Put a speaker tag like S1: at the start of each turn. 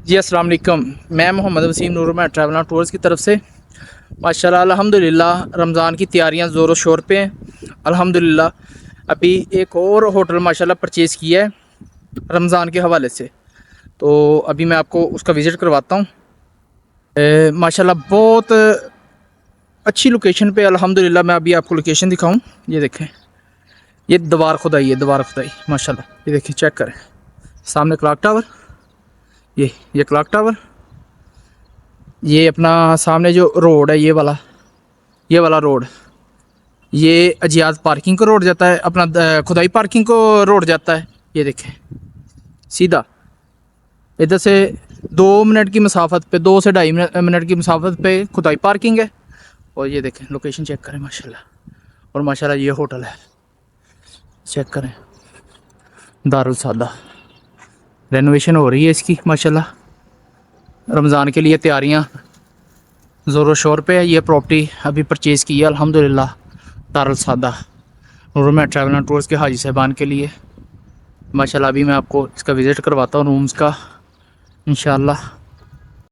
S1: جی السلام علیکم، میں محمد وسیم نور ٹریول اینڈ ٹورز کی طرف سے ماشاءاللہ الحمدللہ رمضان کی تیاریاں زور و شور پہ ہیں الحمدللہ۔ ابھی ایک اور ہوٹل ماشاءاللہ پرچیز کیا ہے رمضان کے حوالے سے، تو ابھی میں آپ کو اس کا وزٹ کرواتا ہوں۔ ماشاءاللہ بہت اچھی لوکیشن پہ الحمدللہ۔ میں ابھی آپ کو لوکیشن دکھاؤں، یہ دیکھیں، یہ دوار خدائی ہے، دوار خدائی ماشاءاللہ، یہ دیکھیں چیک کریں، سامنے کلاک ٹاور، یہ کلاک ٹاور، یہ اپنا سامنے جو روڈ ہے یہ والا روڈ، یہ اجیاز پارکنگ کو روڈ جاتا ہے، اپنا خدائی پارکنگ کو روڈ جاتا ہے۔ یہ دیکھیں سیدھا ادھر سے 2 منٹ کی مسافت پہ، 2 سے 2.5 منٹ کی مسافت پہ خدائی پارکنگ ہے۔ اور یہ دیکھیں لوکیشن چیک کریں ماشاءاللہ، اور ماشاءاللہ یہ ہوٹل ہے، چیک کریں، دارالسعادہ، رینوویشن ہو رہی ہے اس کی ماشاءاللہ۔ رمضان کے لیے تیاریاں زور و شور پہ ہے۔ یہ پراپرٹی ابھی پرچیز کی ہے الحمدللہ دارالسعادہ نور ٹریول اینڈ ٹورز کے حاجی صاحبان کے لیے ماشاءاللہ۔ ابھی میں آپ کو اس کا وزٹ کرواتا ہوں رومز کا انشاءاللہ۔